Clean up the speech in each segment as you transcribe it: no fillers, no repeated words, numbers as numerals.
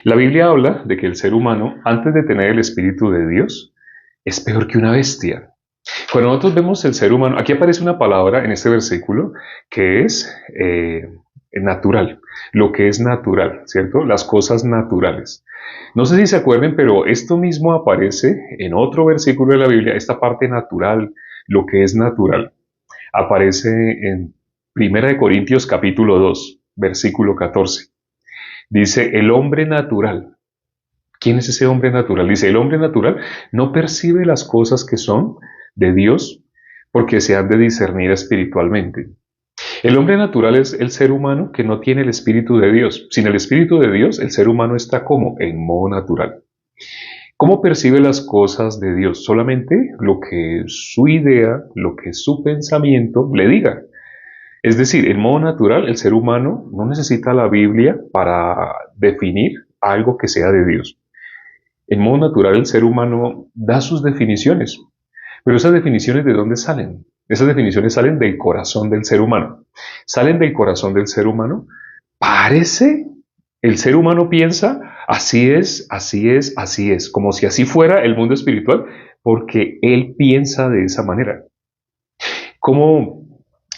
La Biblia habla de que el ser humano, antes de tener el Espíritu de Dios, es peor que una bestia. Cuando nosotros vemos el ser humano, aquí aparece una palabra en este versículo que es natural, lo que es natural, ¿cierto? Las cosas naturales. No sé si se acuerden, pero esto mismo aparece en otro versículo de la Biblia, esta parte natural, lo que es natural. Aparece en Primera de Corintios capítulo 2, versículo 14. Dice, el hombre natural. ¿Quién es ese hombre natural? Dice, el hombre natural no percibe las cosas que son de Dios porque se han de discernir espiritualmente. El hombre natural es el ser humano que no tiene el Espíritu de Dios. Sin el Espíritu de Dios, el ser humano está como en modo natural. ¿Cómo percibe las cosas de Dios? Solamente lo que su idea, lo que su pensamiento le diga. Es decir, en modo natural, el ser humano no necesita la Biblia para definir algo que sea de Dios. En modo natural, el ser humano da sus definiciones, pero esas definiciones ¿de dónde salen? Esas definiciones salen del corazón del ser humano. Salen del corazón del ser humano. Parece, el ser humano piensa, así es, así es, así es, como si así fuera el mundo espiritual, porque él piensa de esa manera. ¿Cómo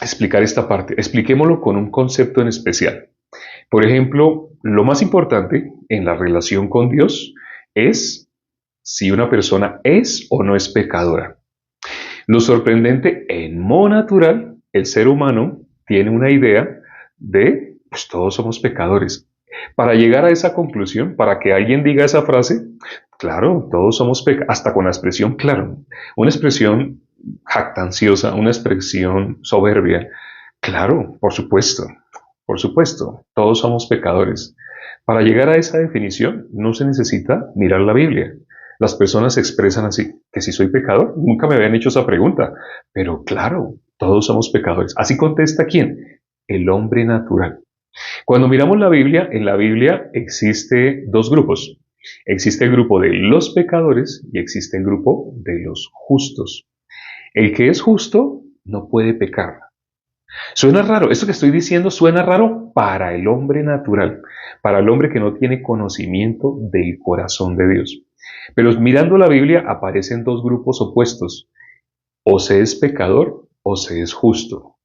explicar esta parte? Expliquémoslo con un concepto en especial. Por ejemplo, lo más importante en la relación con Dios es si una persona es o no es pecadora. Lo sorprendente, en modo natural, el ser humano tiene una idea de, pues todos somos pecadores. Para llegar a esa conclusión, para que alguien diga esa frase, claro, todos somos pecadores, hasta con la expresión claro, una expresión jactanciosa, una expresión soberbia, claro, por supuesto, todos somos pecadores. Para llegar a esa definición no se necesita mirar la Biblia. Las personas se expresan así, que si soy pecador, nunca me habían hecho esa pregunta, pero claro, todos somos pecadores. Así contesta quién, el hombre natural. Cuando miramos la Biblia, en la Biblia existe dos grupos. Existe el grupo de los pecadores y existe el grupo de los justos. El que es justo no puede pecar. Suena raro, esto que estoy diciendo suena raro para el hombre natural, para el hombre que no tiene conocimiento del corazón de Dios. Pero mirando la Biblia aparecen dos grupos opuestos, o se es pecador o se es justo.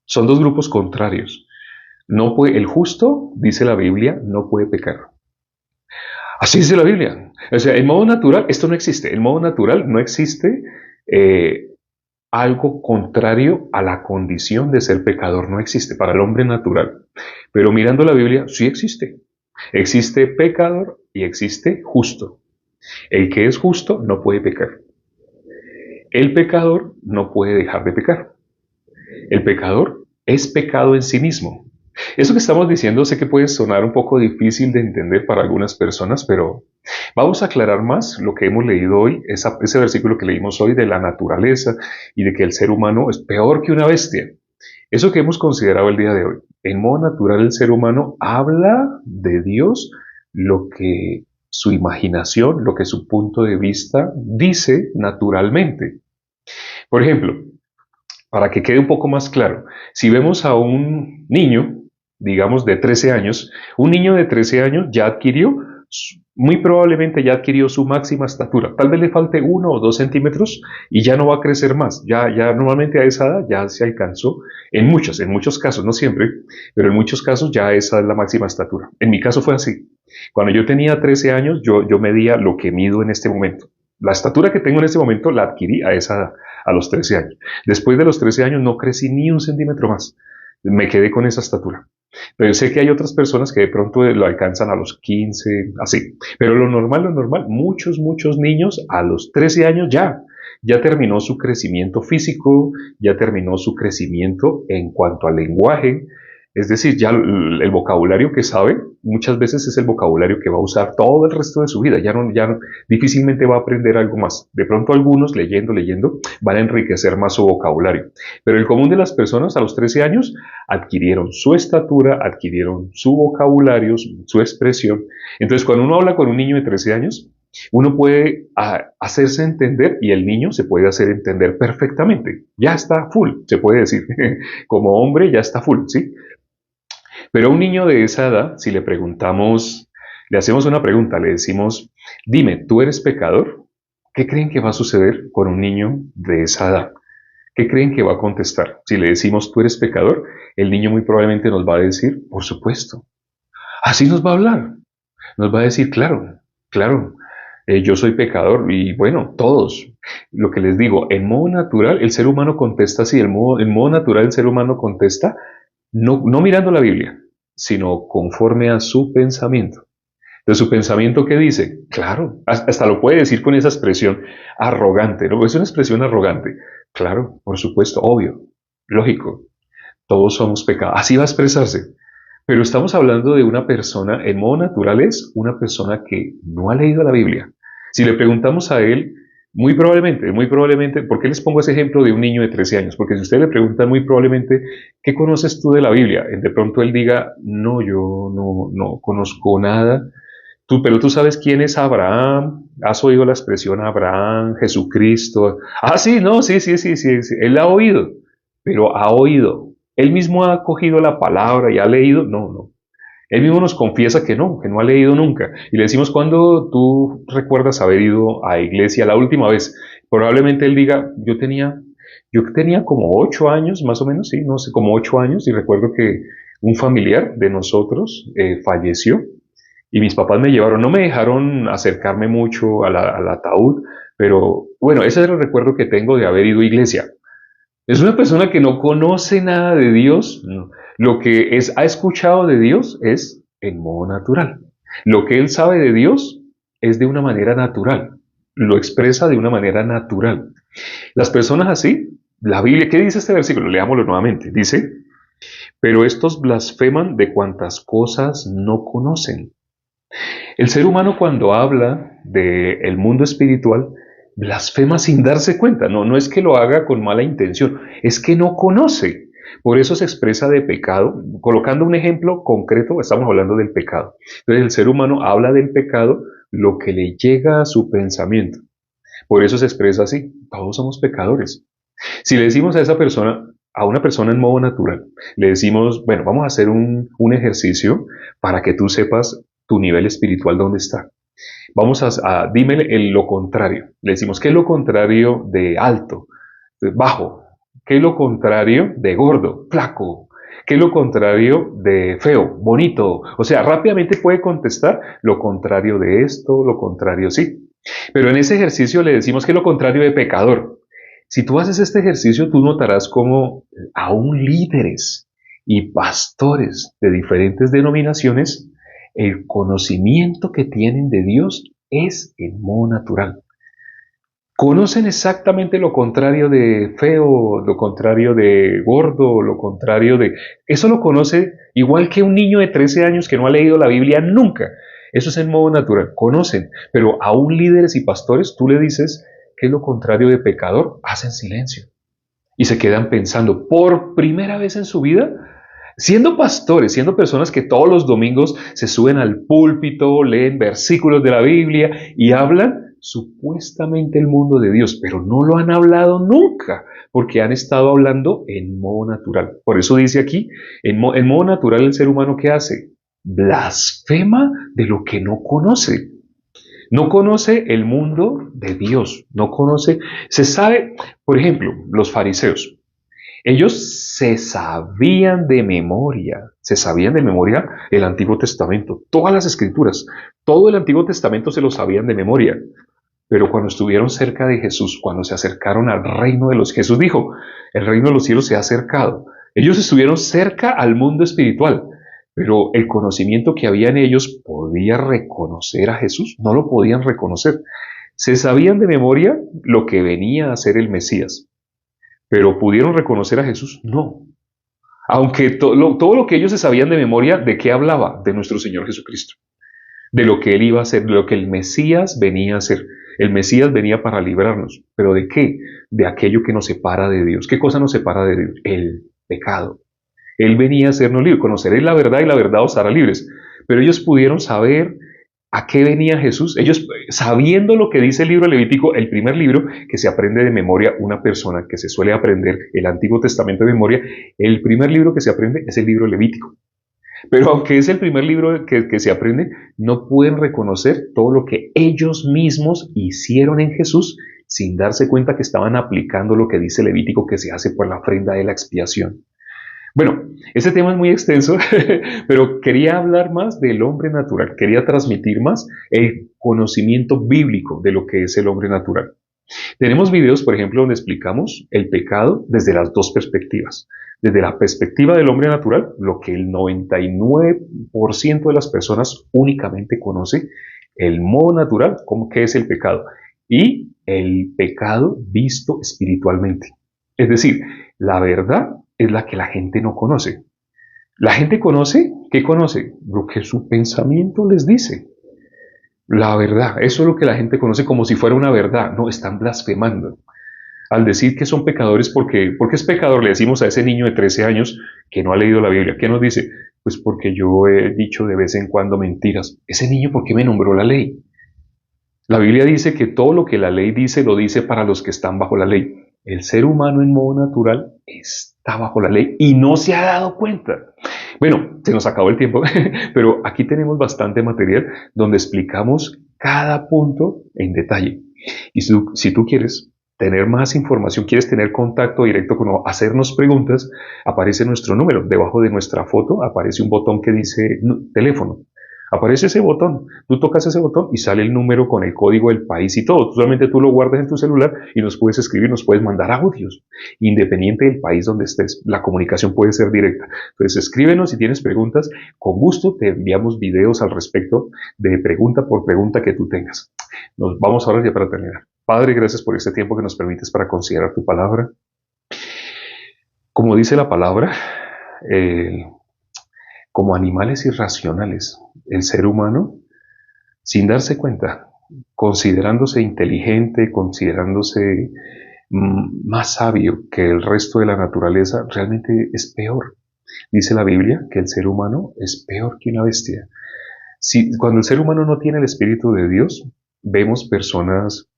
Son dos grupos contrarios. No puede, el justo, dice la Biblia, no puede pecar. Así dice la Biblia. O sea, en modo natural, esto no existe. En modo natural no existe eh, algo contrario a la condición de ser pecador. No existe para el hombre natural. Pero mirando la Biblia, sí existe. Existe pecador y existe justo. El que es justo no puede pecar. El pecador no puede dejar de pecar. El pecador es pecado en sí mismo. Eso que estamos diciendo sé que puede sonar un poco difícil de entender para algunas personas, pero vamos a aclarar más lo que hemos leído hoy, ese versículo que leímos hoy de la naturaleza y de que el ser humano es peor que una bestia. Eso que hemos considerado el día de hoy. En modo natural el ser humano habla de Dios lo que su imaginación, lo que su punto de vista dice naturalmente. Por ejemplo, para que quede un poco más claro, si vemos a un niño, digamos de 13 años, un niño de 13 años ya adquirió, muy probablemente ya adquirió su máxima estatura. Tal vez le falte 1 o 2 centímetros y ya no va a crecer más. Ya normalmente a esa edad ya se alcanzó, en muchos casos, no siempre, pero en muchos casos ya esa es la máxima estatura. En mi caso fue así. Cuando yo tenía 13 años, yo medía lo que mido en este momento. La estatura que tengo en este momento la adquirí a esa edad, a los 13 años. Después de los 13 años no crecí ni 1 centímetro más. Me quedé con esa estatura. Pero sé que hay otras personas que de pronto lo alcanzan a los 15, así. Pero lo normal, muchos niños a los 13 años ya terminó su crecimiento físico, ya terminó su crecimiento en cuanto al lenguaje. Es decir, ya el vocabulario que sabe muchas veces es el vocabulario que va a usar todo el resto de su vida. Difícilmente va a aprender algo más. De pronto algunos leyendo, van a enriquecer más su vocabulario. Pero el común de las personas a los 13 años adquirieron su estatura, adquirieron su vocabulario, su expresión. Entonces, cuando uno habla con un niño de 13 años, uno puede hacerse entender y el niño se puede hacer entender perfectamente. Ya está full, se puede decir. Como hombre ya está full, ¿sí? Pero a un niño de esa edad, si le preguntamos, Le hacemos una pregunta, le decimos, dime, ¿tú eres pecador? ¿Qué creen que va a suceder con un niño de esa edad? ¿Qué creen que va a contestar? Si le decimos, ¿tú eres pecador? El niño muy probablemente nos va a decir, por supuesto. Así nos va a hablar. Nos va a decir, claro, claro, yo soy pecador y bueno, todos. Lo que les digo, en modo natural el ser humano contesta así, en modo natural el ser humano contesta no mirando la Biblia, sino conforme a su pensamiento. De su pensamiento, ¿qué dice? Claro, hasta lo puede decir con esa expresión arrogante, ¿no? Es una expresión arrogante. Claro, por supuesto, obvio, lógico, todos somos pecados. Así va a expresarse. Pero estamos hablando de una persona, en modo natural es una persona que no ha leído la Biblia. Si le preguntamos a él, muy probablemente, ¿por qué les pongo ese ejemplo de un niño de 13 años? Porque si usted le pregunta muy probablemente, ¿qué conoces tú de la Biblia? De pronto él diga, no, yo no conozco nada. Pero tú sabes quién es Abraham, has oído la expresión Abraham, Jesucristo. Ah, sí, no, sí. Él la ha oído, pero ha oído. Él mismo ha cogido la palabra y ha leído. No. Él mismo nos confiesa que no ha leído nunca. Y le decimos, ¿cuándo tú recuerdas haber ido a iglesia la última vez? Probablemente él diga, yo tenía como 8 años, más o menos, sí, no sé, como 8 años, y recuerdo que un familiar de nosotros falleció y mis papás me llevaron, no me dejaron acercarme mucho al ataúd, pero bueno, ese es el recuerdo que tengo de haber ido a iglesia. Es una persona que no conoce nada de Dios, no. Lo que ha escuchado de Dios es en modo natural. Lo que él sabe de Dios es de una manera natural, lo expresa de una manera natural. Las personas así, la Biblia, ¿qué dice este versículo? Leámoslo nuevamente. Dice, pero estos blasfeman de cuantas cosas no conocen. El ser humano cuando habla del mundo espiritual, blasfema sin darse cuenta. No es que lo haga con mala intención, es que no conoce. Por eso se expresa de pecado. Colocando un ejemplo concreto, estamos hablando del pecado. Entonces el ser humano habla del pecado lo que le llega a su pensamiento. Por eso se expresa así. Todos somos pecadores. Si le decimos a esa persona, a una persona en modo natural, le decimos, bueno, vamos a hacer un ejercicio para que tú sepas tu nivel espiritual dónde está. Vamos dime lo contrario. Le decimos, ¿qué es lo contrario de alto? Bajo. ¿Qué es lo contrario de gordo? Flaco. ¿Qué es lo contrario de feo? Bonito. O sea, rápidamente puede contestar lo contrario de esto, lo contrario sí. Pero en ese ejercicio le decimos que es lo contrario de pecador. Si tú haces este ejercicio, tú notarás cómo aún líderes y pastores de diferentes denominaciones, el conocimiento que tienen de Dios es en modo natural. Conocen exactamente lo contrario de feo, lo contrario de gordo, lo contrario de... Eso lo conoce igual que un niño de 13 años que no ha leído la Biblia nunca. Eso es en modo natural, conocen. Pero aún líderes y pastores, tú le dices que es lo contrario de pecador, hacen silencio. Y se quedan pensando, por primera vez en su vida, siendo pastores, siendo personas que todos los domingos se suben al púlpito, leen versículos de la Biblia y hablan supuestamente el mundo de Dios, pero no lo han hablado nunca, porque han estado hablando en modo natural. Por eso dice aquí, en modo natural el ser humano ¿qué hace? Blasfema de lo que no conoce. No conoce el mundo de Dios, no conoce, se sabe, por ejemplo, los fariseos. Ellos se sabían de memoria el Antiguo Testamento, todas las escrituras, todo el Antiguo Testamento se lo sabían de memoria. Pero cuando estuvieron cerca de Jesús, cuando se acercaron al reino de los, Jesús dijo, el reino de los cielos se ha acercado. Ellos estuvieron cerca al mundo espiritual, pero el conocimiento que había en ellos podía reconocer a Jesús, no lo podían reconocer. Se sabían de memoria lo que venía a ser el Mesías, pero ¿pudieron reconocer a Jesús? No. Aunque todo lo que ellos se sabían de memoria, ¿de qué hablaba? De nuestro Señor Jesucristo. De lo que Él iba a hacer, de lo que el Mesías venía a hacer. El Mesías venía para librarnos. ¿Pero de qué? De aquello que nos separa de Dios. ¿Qué cosa nos separa de Dios? El pecado. Él venía a hacernos libres. Conoceréis la verdad y la verdad os hará libres. Pero ellos pudieron saber a qué venía Jesús. Ellos, sabiendo lo que dice el libro Levítico, el primer libro que se aprende de memoria, una persona que se suele aprender el Antiguo Testamento de memoria, el primer libro que se aprende es el libro Levítico. Pero aunque es el primer libro que se aprende, no pueden reconocer todo lo que ellos mismos hicieron en Jesús sin darse cuenta que estaban aplicando lo que dice Levítico que se hace por la ofrenda de la expiación. Bueno, ese tema es muy extenso, pero quería hablar más del hombre natural, quería transmitir más el conocimiento bíblico de lo que es el hombre natural. Tenemos videos, por ejemplo, donde explicamos el pecado desde las dos perspectivas. Desde la perspectiva del hombre natural, lo que el 99% de las personas únicamente conoce, el modo natural, como que es el pecado, y el pecado visto espiritualmente. Es decir, la verdad es la que la gente no conoce. La gente conoce, ¿qué conoce? Lo que su pensamiento les dice. La verdad, eso es lo que la gente conoce como si fuera una verdad. No, están blasfemando. Al decir que son pecadores, porque es pecador, le decimos a ese niño de 13 años que no ha leído la Biblia. ¿Qué nos dice? Pues porque yo he dicho de vez en cuando mentiras. Ese niño, ¿por qué me nombró la ley? La Biblia dice que todo lo que la ley dice lo dice para los que están bajo la ley. El ser humano en modo natural está bajo la ley y no se ha dado cuenta. Bueno, se nos acabó el tiempo, pero aquí tenemos bastante material donde explicamos cada punto en detalle. Y si tú quieres tener más información, quieres tener contacto directo con nosotros, hacernos preguntas, aparece nuestro número. Debajo de nuestra foto aparece un botón que dice teléfono. Aparece ese botón, tú tocas ese botón y sale el número con el código del país y todo. Solamente tú lo guardas en tu celular y nos puedes escribir, nos puedes mandar audios, independiente del país donde estés. La comunicación puede ser directa. Entonces escríbenos si tienes preguntas, con gusto te enviamos videos al respecto de pregunta por pregunta que tú tengas. Nos vamos ahora ya para terminar. Padre, gracias por este tiempo que nos permites para considerar tu palabra. Como dice la palabra, como animales irracionales, el ser humano, sin darse cuenta, considerándose inteligente, considerándose más sabio que el resto de la naturaleza, realmente es peor. Dice la Biblia que el ser humano es peor que una bestia. Cuando el ser humano no tiene el Espíritu de Dios, vemos personas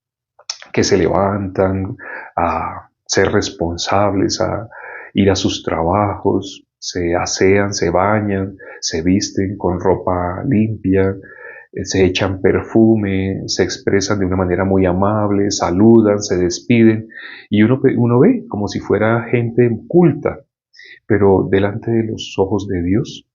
que se levantan a ser responsables, a ir a sus trabajos, se asean, se bañan, se visten con ropa limpia, se echan perfume, se expresan de una manera muy amable, saludan, se despiden, y uno ve como si fuera gente culta, pero delante de los ojos de Dios,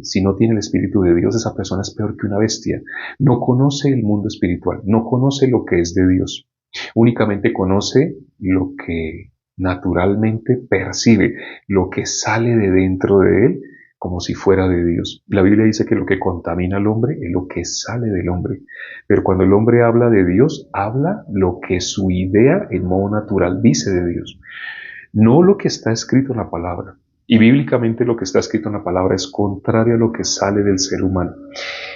si no tiene el Espíritu de Dios, esa persona es peor que una bestia. No conoce el mundo espiritual, no conoce lo que es de Dios. Únicamente conoce lo que naturalmente percibe, lo que sale de dentro de él como si fuera de Dios. La Biblia dice que lo que contamina al hombre es lo que sale del hombre. Pero cuando el hombre habla de Dios, habla lo que su idea en modo natural dice de Dios, no lo que está escrito en la palabra. Y bíblicamente lo que está escrito en la palabra es contrario a lo que sale del ser humano.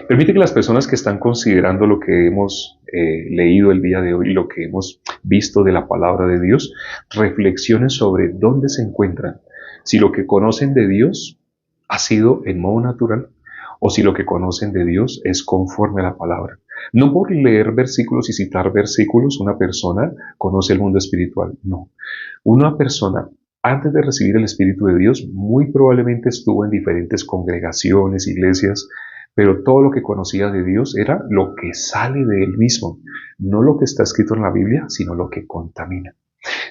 Permite que las personas que están considerando lo que hemos leído el día de hoy, lo que hemos visto de la palabra de Dios, reflexionen sobre dónde se encuentran. Si lo que conocen de Dios ha sido en modo natural o si lo que conocen de Dios es conforme a la palabra. No por leer versículos y citar versículos una persona conoce el mundo espiritual, no. Una persona antes de recibir el Espíritu de Dios muy probablemente estuvo en diferentes congregaciones, iglesias, pero todo lo que conocía de Dios era lo que sale de él mismo, no lo que está escrito en la Biblia, sino lo que contamina.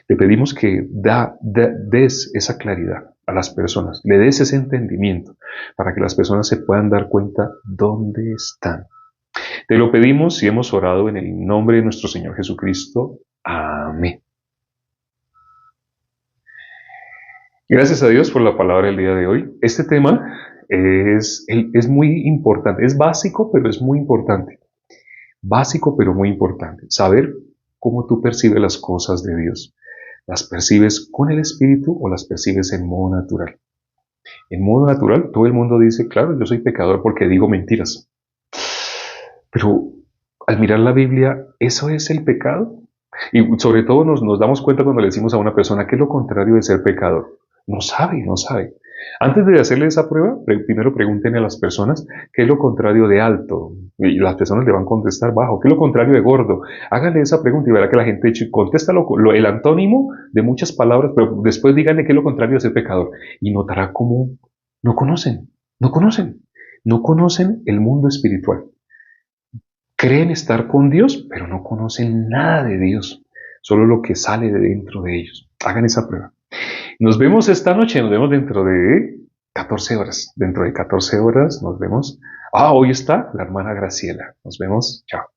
Te pedimos que des esa claridad a las personas, le des ese entendimiento para que las personas se puedan dar cuenta dónde están. Te lo pedimos y hemos orado en el nombre de nuestro Señor Jesucristo. Amén. Gracias a Dios por la palabra del día de hoy. Este tema es muy importante, es básico, pero es muy importante. Básico, pero muy importante. Saber cómo tú percibes las cosas de Dios. ¿Las percibes con el Espíritu o las percibes en modo natural? En modo natural, todo el mundo dice, claro, yo soy pecador porque digo mentiras. Pero al mirar la Biblia, ¿eso es el pecado? Y sobre todo nos damos cuenta cuando le decimos a una persona que es lo contrario de ser pecador. No sabe, no sabe. Antes de hacerle esa prueba, primero pregúntenle a las personas qué es lo contrario de alto. Y las personas le van a contestar bajo. ¿Qué es lo contrario de gordo? Háganle esa pregunta y verá que la gente contesta el antónimo de muchas palabras, pero después díganle qué es lo contrario de ser pecador. Y notará cómo no conocen. no conocen el mundo espiritual. Creen estar con Dios, pero no conocen nada de Dios, solo lo que sale de dentro de ellos. Hagan esa prueba. Nos vemos esta noche, nos vemos dentro de 14 horas. Dentro de 14 horas nos vemos. Hoy está la hermana Graciela. Nos vemos. Chao.